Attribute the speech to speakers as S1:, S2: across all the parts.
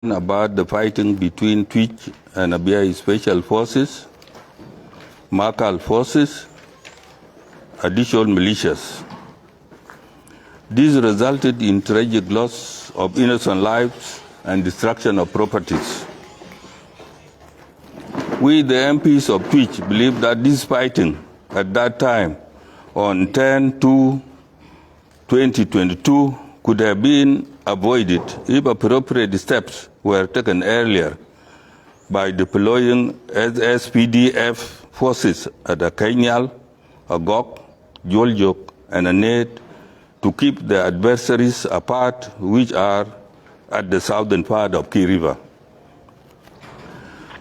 S1: about the fighting between Twic and Abiy Special Forces, Markal Forces, additional militias. This resulted in tragic loss of innocent lives and destruction of properties. We, the MPs of Twic, believe that this fighting at that time, on 10/2/2022, could have been avoided if appropriate steps were taken earlier by deploying SPDF forces at Kenyal, Ngok, Joljok, and Aneet to keep the adversaries apart, which are at the southern part of Key River.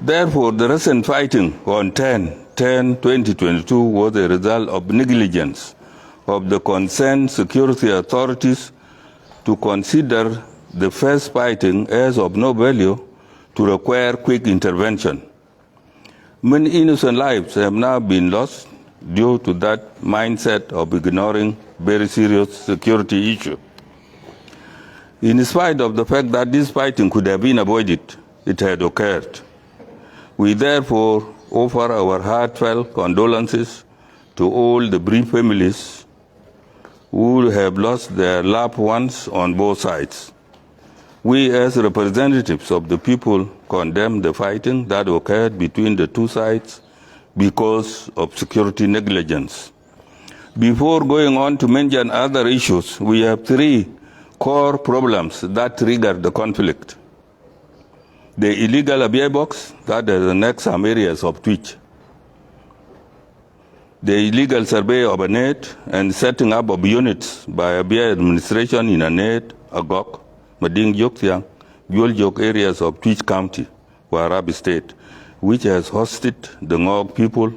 S1: Therefore, the recent fighting on 10/10/2022 was a result of negligence of the concerned security authorities to consider the first fighting as of no value to require quick intervention. Many innocent lives have now been lost due to that mindset of ignoring very serious security issue. In spite of the fact that this fighting could have been avoided, it had occurred. We therefore offer our heartfelt condolences to all the bereaved families who have lost their loved ones on both sides. We, as representatives of the people, condemn the fighting that occurred between the two sides because of security negligence. Before going on to mention other issues, we have three core problems that trigger the conflict. The illegal Abiy box that has annexed some areas of Twic, the illegal survey of Aneet and setting up of units by Abiy administration in Aneet, Ngok, Mading Joktiang, Joljok areas of Twic County, Warab State, which has hosted the Ngok people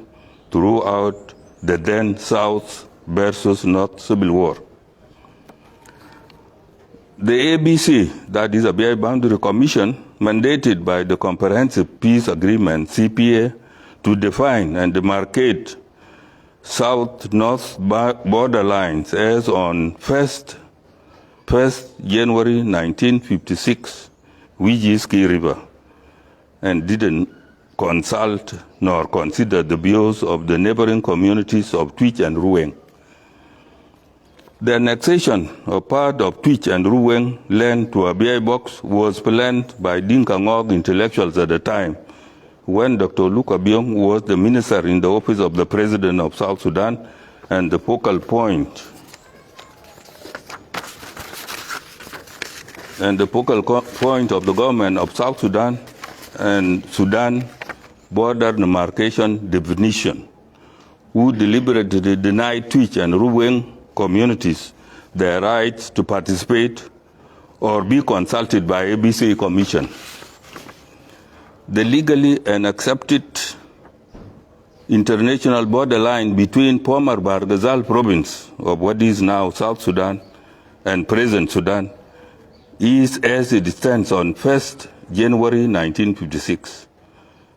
S1: throughout the then South versus North Civil War. The ABC, that is Abiy Boundary Commission, mandated by the Comprehensive Peace Agreement, CPA, to define and demarcate south-north border lines as on 1st January 1956, which is Key River, and didn't consult nor consider the views of the neighboring communities of Twic and Ruweng. The annexation of part of Twic and Ruweng land to Abiy box was planned by Dinka Ngok intellectuals at the time, when Dr. Luke Abiong was the minister in the office of the President of South Sudan and the focal point of the government of South Sudan and Sudan border demarcation definition, who deliberately denied Twic and Ruweng communities their rights to participate or be consulted by ABC Commission. The legally and accepted international borderline between former Barghazal province of what is now South Sudan and present Sudan is as it stands on 1st January 1956.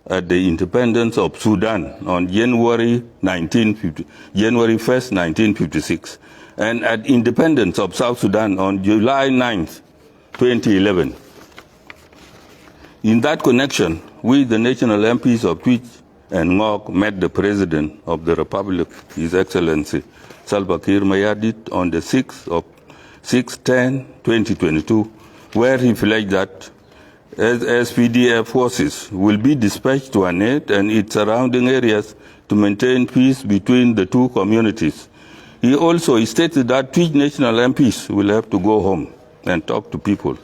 S1: At the independence of Sudan on January 1st, 1956, and at independence of South Sudan on July 9th, 2011. In that connection, we, the national MPs of Twic and Ngok, met the President of the Republic, His Excellency Twic Mayardit, on the 6/10/2022, where he pledged that SPDF forces will be dispatched to Aneet and its surrounding areas to maintain peace between the two communities. He also stated that Twic national MPs will have to go home and talk to people.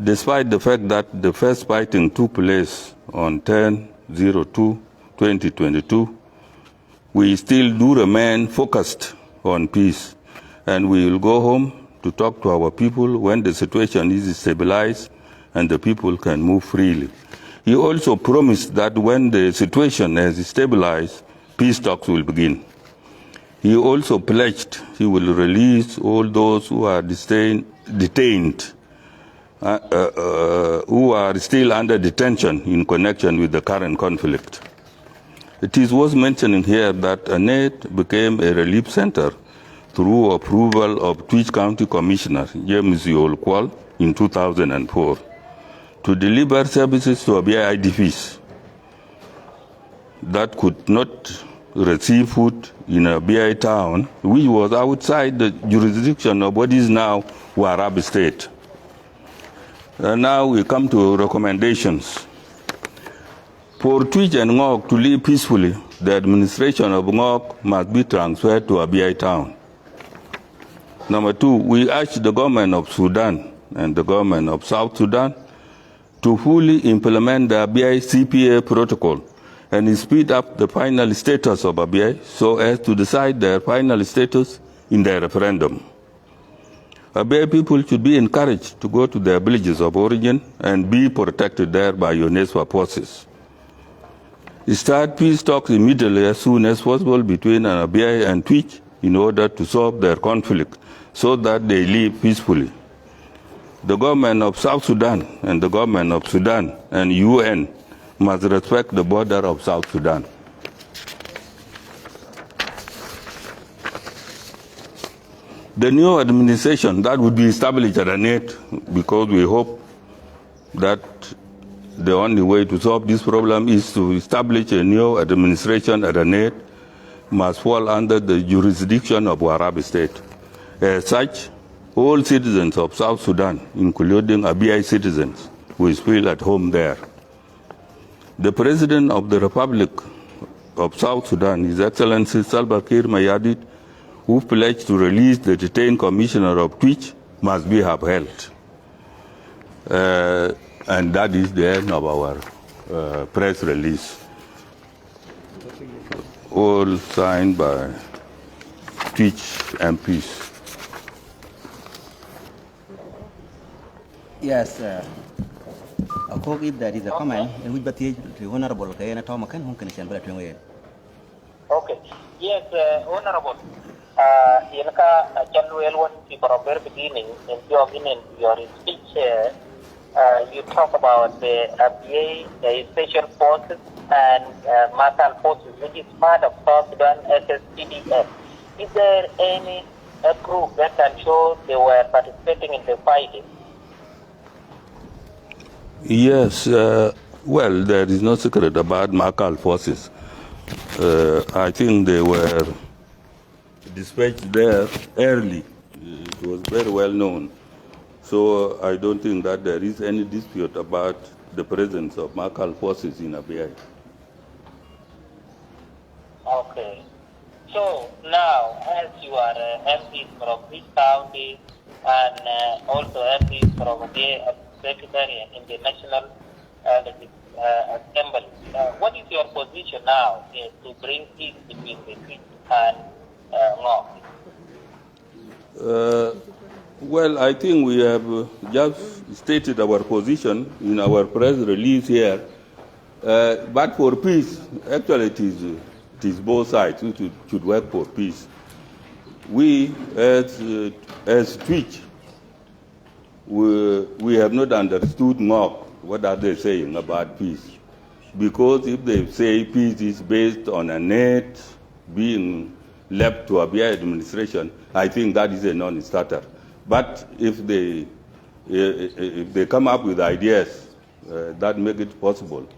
S1: Despite the fact that the first fighting took place on 10/02/2022, we still do remain focused on peace, and we will go home to talk to our people when the situation is stabilized and the people can move freely. He also promised that when the situation has stabilized, peace talks will begin. He also pledged he will release all those who are detained, who are still under detention in connection with the current conflict. It is worth mentioning here that Aneet became a relief center through approval of Twic County Commissioner James Yolkwal in 2004. to deliver services to Abiy IDPs that could not receive food in Abiy town, which was outside the jurisdiction of what is now Warab State. And now we come to recommendations. For Twic and Ngok to live peacefully, the administration of Ngok must be transferred to Abiy town. Number two, we urge the government of Sudan and the government of South Sudan to fully implement the Abiy CPA protocol and speed up the final status of Abiy so as to decide their final status in their referendum. Abiy people should be encouraged to go to their villages of origin and be protected there by UNESCO forces. Start peace talks immediately as soon as possible between Abiy and Twic in order to solve their conflict so that they live peacefully. The government of South Sudan and the government of Sudan and UN must respect the border of South Sudan. The new administration that would be established at Aneet, because we hope that the only way to solve this problem is to establish a new administration at Aneet, must fall under the jurisdiction of Warab State. As such, all citizens of South Sudan, including Abiy citizens, will feel at home there. The President of the Republic of South Sudan, His Excellency Twic Mayardit, who pledged to release the detained commissioner of Twic, must be upheld. And that is the end of our press release. All signed by Twic MPs.
S2: Yes, I hope if there is a comment in which the Honorable Kayana Tomakan, who can stand by the
S3: Okay. Yes, Honorable. Yelka Januel was the very beginning in your speech. You talk about the ABA, the special forces, and martial forces, which is part of South Sudan SSPDF. Is there any group that can show they were participating in the fighting?
S1: Yes, well, there is no secret about Markal forces. I think they were dispatched there early. It was very well known. So I don't think that there is any dispute about the presence of Markal forces in Abiy.
S3: Okay. So now, as you are MPs from this county and also MPs from the Secretary in the National Assembly, what is your position now to bring peace between the Twic and Ngok?
S1: Well, I think we have just stated our position in our press release here. But for peace, actually it is both sides who should work for peace. We, as Twic, we have not understood Ngok. What are they saying about peace? Because if they say peace is based on a net being left to Abiy administration, I think that is a non-starter. But if they come up with ideas that make it possible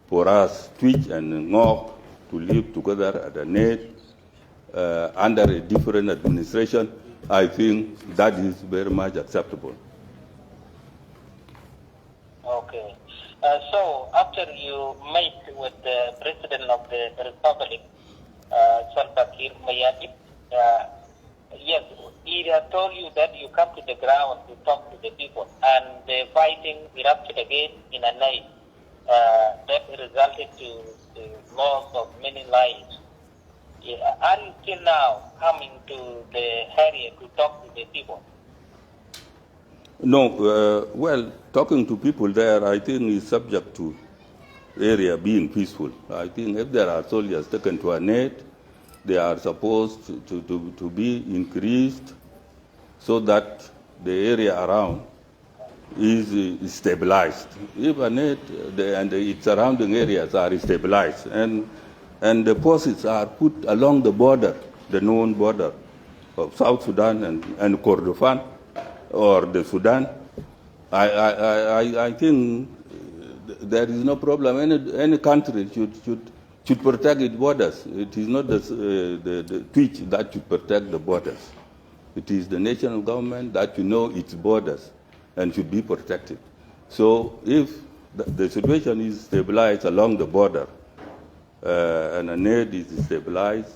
S1: for us, Twic and Ngok, to live together at a net under a different administration, I think that is very much acceptable.
S3: Okay. So after you met with the President of the Republic, Twic Mayardit, yes, he has told you that you come to the ground to talk to the people, and the fighting erupted again in a night that resulted to the loss of many lives. Are you still now coming to the area to talk to the people?
S1: No, well, talking to people there, I think is subject to area being peaceful. I think if there are soldiers taken to a net, they are supposed to be increased so that the area around is stabilized. If a net and its surrounding areas are stabilized and the forces are put along the border, the known border of South Sudan and Kordofan or the Sudan, I think there is no problem. Any country should protect its borders. It is not the Twic that should protect the borders. It is the national government that should know its borders and should be protected. So if the situation is stabilized along the border and a need is stabilized,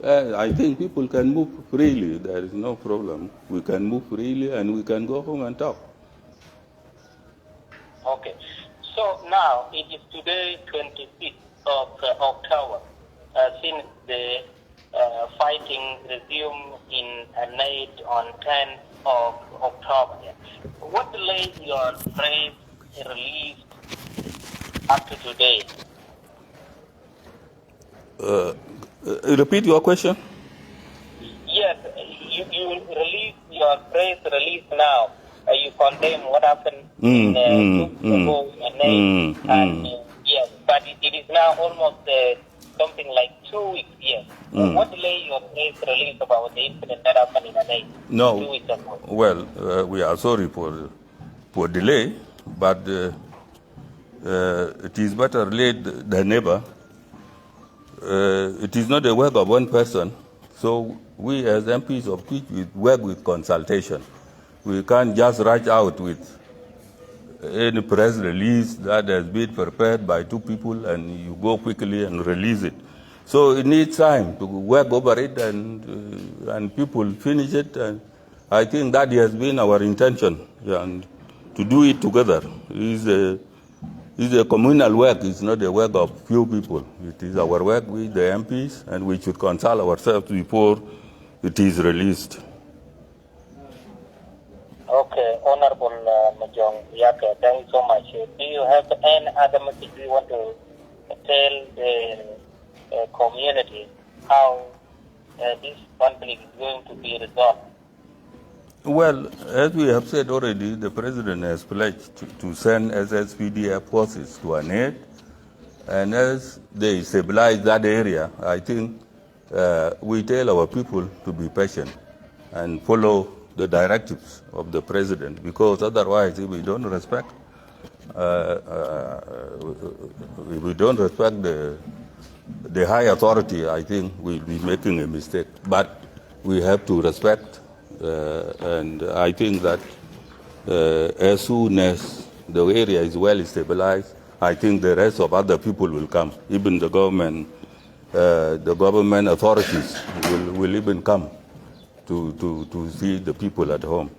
S1: I think people can move freely. There is no problem. We can move freely and we can go home and talk.
S3: Okay. So now it is today, 26th of October, since the fighting resumed in Aneet on 10th of October. What delayed your press release up to today?
S1: Repeat your question.
S3: Yes, you release your press release now. You condemn what happened in Aneet, and yes, but it is now almost something like 2 weeks. Yes. What delay your press release about the incident that happened in Aneet?
S1: No.
S3: 2 weeks ago.
S1: Well, we are sorry for delay, but it is better late than never. It is not the work of one person, so we as MPs of Twic, we work with consultation. We can't just rush out with any press release that has been prepared by two people and you go quickly and release it. So it needs time to work over it and people finish it. And I think that has been our intention, and to do it together is a communal work. It's not the work of few people. It is our work with the MPs, and we should consult ourselves before it is released.
S3: Okay, Honorable Majong Yaka, thank you so much. Do you have any other message you want to tell the community how this conflict is going to be resolved?
S1: Well, as we have said already, the President has pledged to send SSPDF forces to Aneet, and as they stabilize that area, I think we tell our people to be patient and follow the directives of the President, because otherwise, if we don't respect, the high authority, I think we'll be making a mistake. But we have to respect. And I think that as soon as the area is well stabilized, I think the rest of other people will come. Even the government authorities will even come to see the people at home.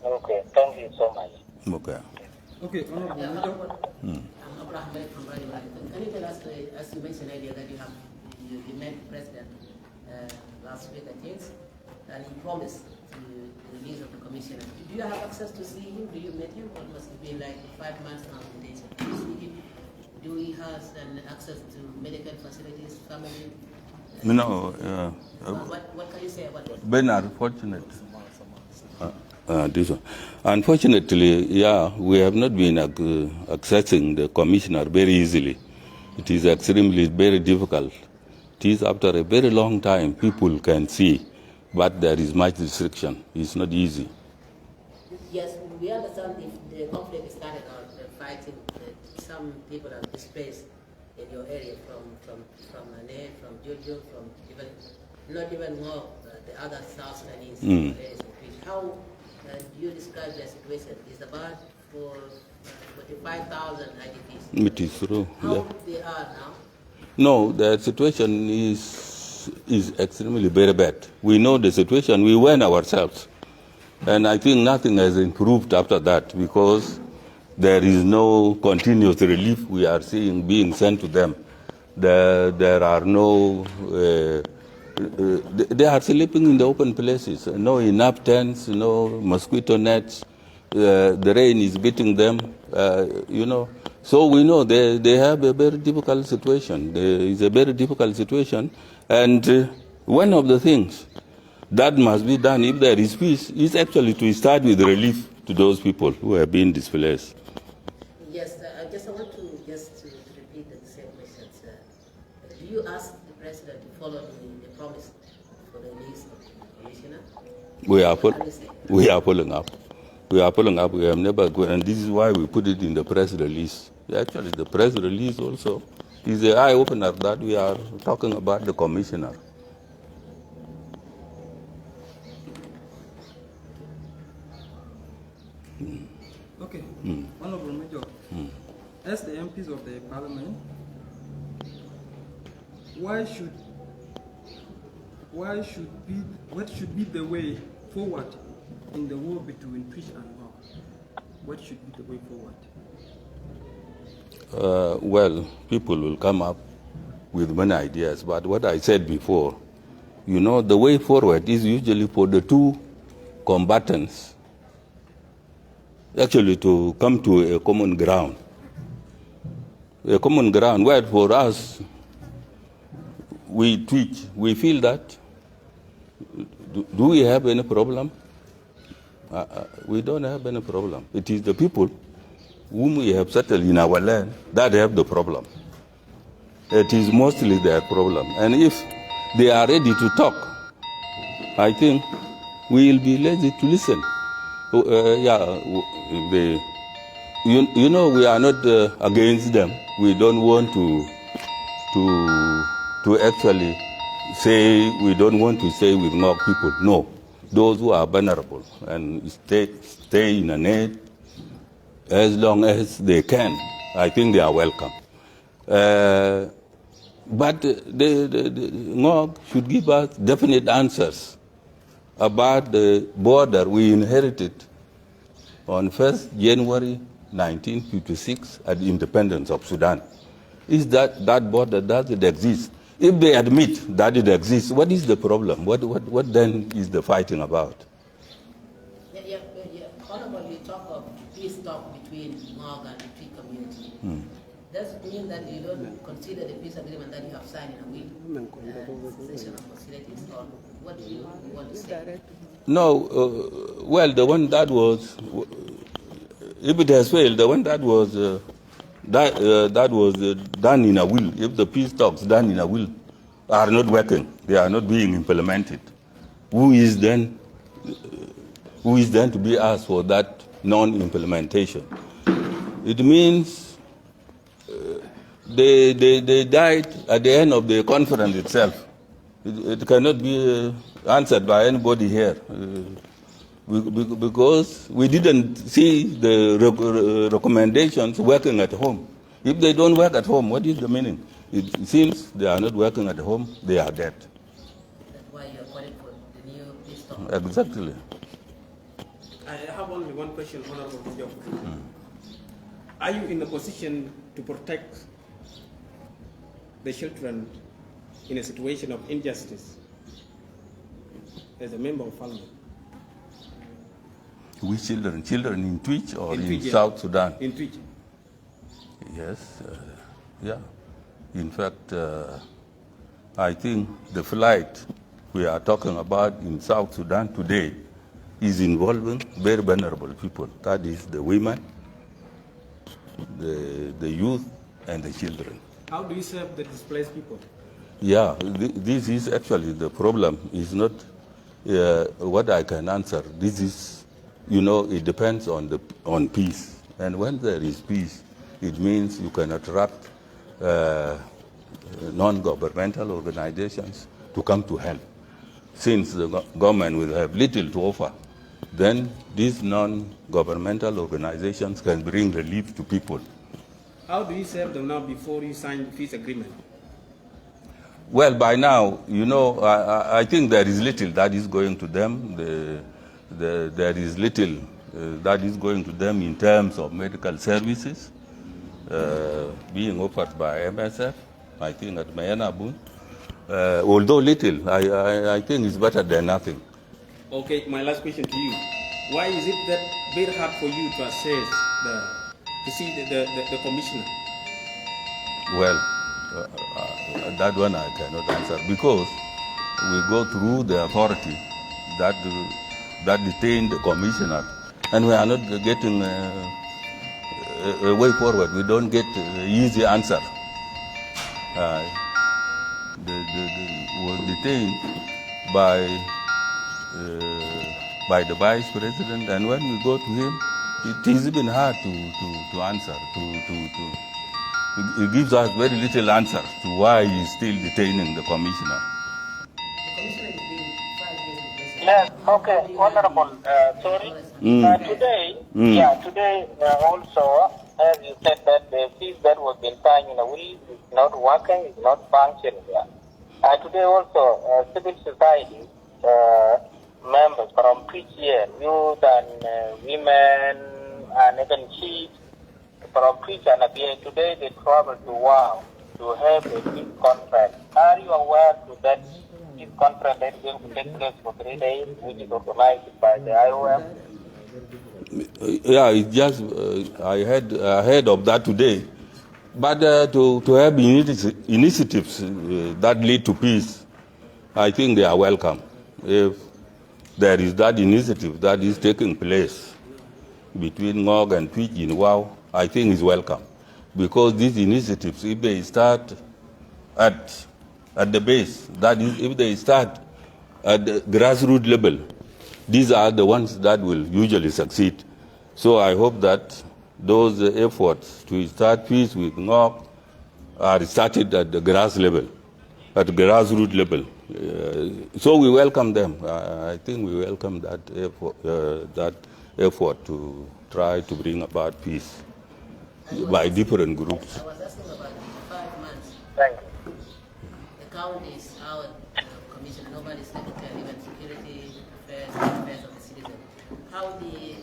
S3: Okay, thank you so much.
S1: Okay.
S4: Okay, Honorable.
S5: I'm Abraham from Radio Wellington. Can you tell us, as you mentioned earlier, that you met the President last week, I think, and he promised the release of the commissioner. Do you have access to see him? Do you meet him? Or must it be like 5 months now? Do you see him? Do he have access to medical facilities, family?
S1: No.
S5: What can you say about that?
S1: Bernard, fortunate. This one. Unfortunately, we have not been accessing the commissioner very easily. It is extremely very difficult. It is after a very long time people can see, but there is much restriction. It's not easy.
S5: Yes, we understand if the conflict started on fighting, some people are displaced in your area from Aneet, from Jojo, from even not even more the other South Sudanese areas of Twic. How do you describe their situation? Is about for 45,000 IDPs?
S1: It is true.
S5: How they are now?
S1: No, the situation is extremely very bad. We know the situation. We went ourselves. And I think nothing has improved after that, because there is no continuous relief we are seeing being sent to them. There are no... they are sleeping in the open places. No enough tents, no mosquito nets. The rain is beating them, So we know they have a very difficult situation. There is a very difficult situation. And one of the things that must be done if there is peace is actually to start with relief to those people who have been displaced.
S5: Yes, I want to repeat the same questions. Do you ask the President to follow the promise for the release of the commissioner?
S1: We are following up. We are following up. We have never gone, and this is why we put it in the press release. Actually, the press release also is the eye opener that we are talking about the commissioner.
S4: Okay, Honorable Major, as the MPs of the Parliament, what should be the way forward in the war between Twic and Ngok? What should be the way forward?
S1: Well, people will come up with many ideas, but what I said before, you know, the way forward is usually for the two combatants actually to come to a common ground. A common ground where for us, we Twic, we feel that, do we have any problem? We don't have any problem. It is the people whom we have settled in our land that have the problem. It is mostly their problem. And if they are ready to talk, I think we will be lazy to listen. You know, we are not against them. We don't want to actually say, we don't want to say with Ngok people. No, those who are vulnerable and stay in a net as long as they can, I think they are welcome. But the Ngok should give us definite answers about the border we inherited on 1st January 1956 at the independence of Sudan. Is that border, does it exist? If they admit that it exists, what is the problem? What then is the fighting about?
S5: Yeah. Honorable, you talk of peace talk between Ngok and the Twic community. Does it mean that you don't consider the peace agreement that you have signed in a will, cessation of hostilities, or what do you want to say?
S1: No, well, the one that was, if it has failed, the one that was done in a will, if the peace talks done in a will are not working, they are not being implemented, who is then to be asked for that non-implementation? It means they died at the end of the conference itself. It cannot be answered by anybody here because we didn't see the recommendations working at home. If they don't work at home, what is the meaning? It seems they are not working at home, they are dead.
S5: That's why you're calling for the new peace talk.
S1: Exactly.
S6: I have only one question, Honorable Major. Are you in a position to protect the children in a situation of injustice as a member of Parliament?
S1: Which children? Children in Twic or in
S6: Twic, yeah.
S1: South Sudan?
S6: In Twic.
S1: Yes, yeah. In fact, I think the flight we are talking about in South Sudan today is involving very vulnerable people. That is the women, the youth, and the children.
S6: How do you serve the displaced people?
S1: Yeah, this is actually the problem. Is not what I can answer. This is, you know, it depends on peace. And when there is peace, it means you can attract non-governmental organizations to come to help. Since the government will have little to offer, then these non-governmental organizations can bring relief to people.
S6: How do you serve them now before you sign the peace agreement?
S1: Well, by now, you know, I think there is little that is going to them. There is little that is going to them in terms of medical services being offered by MSF, I think at Mayanabu. Although little, I think it's better than nothing.
S6: Okay, my last question to you. Why is it that very hard for you to assess to see the commissioner?
S1: Well, that one I cannot answer because we go through the authority that detained the commissioner, and we are not getting a way forward. We don't get an easy answer. Was detained by by the Vice President, and when we go to him, it is even hard to answer. He gives us very little answer to why he is still detaining the commissioner.
S5: The commissioner has been 5 years in prison.
S3: Yes, okay, Honorable, sorry. Today also, as you said, that the fees that was been signed in a will is not working, is not functioning. Today also, civil society members from Twic here, youth and women and even chiefs from Twic and Ngok, today they travel to Wow to have a peace conference. Are you aware of that peace conference that is going to take place for 3 days, which is organized by the IOM?
S1: Yeah, it just I heard of that today. But to have initiatives that lead to peace, I think they are welcome. If there is that initiative that is taking place between Ngok and Twic in Wow, I think is welcome. Because these initiatives, if they start at the base, that is, if they start at the grassroots level, these are the ones that will usually succeed. So I hope that those efforts to start peace with Ngok are started at the grassroots level. So we welcome them. I think we welcome that effort to try to bring about peace by different groups.
S5: I was asking about the 5 months.
S3: Thank you.
S5: The county is out, commission, nobody's taking care, even security affairs of the citizen. How the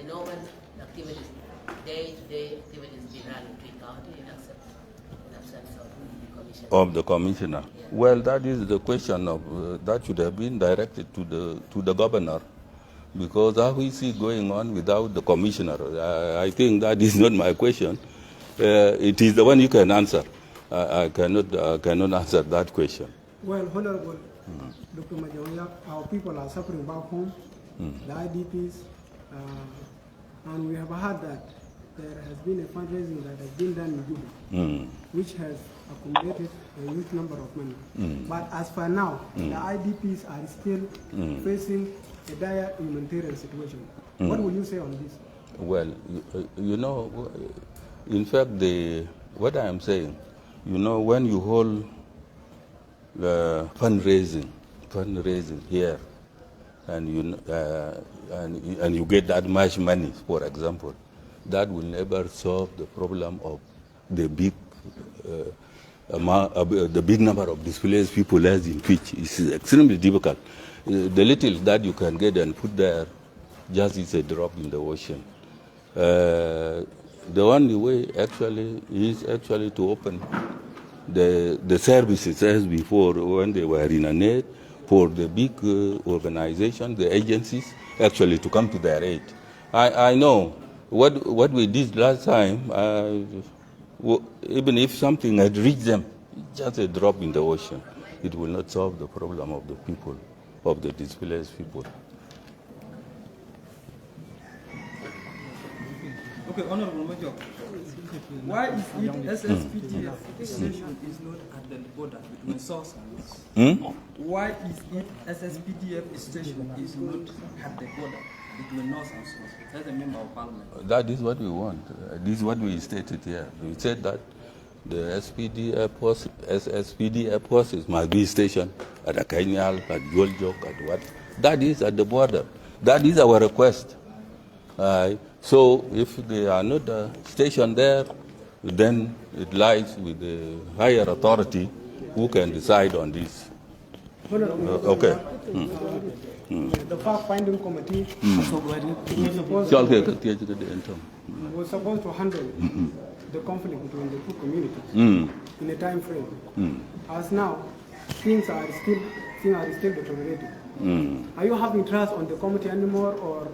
S5: normal activities, day-to-day activities be run in Twic County in absence of the commissioner?
S1: Of the commissioner.
S5: Yeah.
S1: Well, that is the question of that should have been directed to the governor, because how is he going on without the commissioner? I think that is not my question. It is the one you can answer. I cannot answer that question.
S4: Well, Honorable Dr. Majoya, our people are suffering back home, the IDPs, and we have heard that there has been a fundraising that has been done in Juba, which has accumulated a huge number of money. But as for now, the IDPs are still facing a dire humanitarian situation. What will you say on this?
S1: Well, you know, in fact, what I am saying, you know, when you hold fundraising here, and you get that much money, for example, that will never solve the problem of the big number of displaced people as in Twic. It's extremely difficult. The little that you can get and put there just is a drop in the ocean. The only way is to open the services as before, when they were in Aneet, for the big organizations, the agencies, actually to come to their aid. I know what we did last time, even if something had reached them, just a drop in the ocean, it will not solve the problem of the people, of the displaced people.
S4: Okay, Honorable Major, why is it SSPDF station is not at the border between South and North? Why is it SSPDF station is not at the border between North and South as a member of Parliament?
S1: That is what we want. This is what we stated here. We said that the SSPDF forces must be stationed at Akanyal, at Joljok, at what? That is at the border. That is our request. So if they are not stationed there, then it lies with the higher authority who can decide on this. Okay.
S4: The fact-finding committee was supposed to handle the conflict between the two communities in a time frame. As now, things are still deteriorating. Are you having trust on the committee anymore, or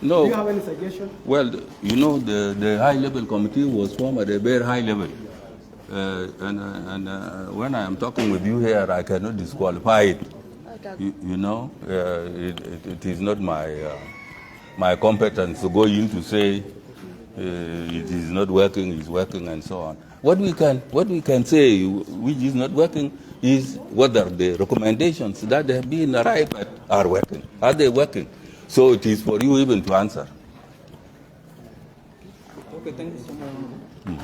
S1: no?
S4: Do you have any suggestion?
S1: Well, you know, the high-level committee was formed at a very high level. And when I am talking with you here, I cannot disqualify it. You know, it is not my competence to go in to say it is not working, it's working, and so on. What we can say, which is not working, is whether the recommendations that have been arrived at are working. Are they working? So it is for you even to answer.
S6: Okay, thank you so much.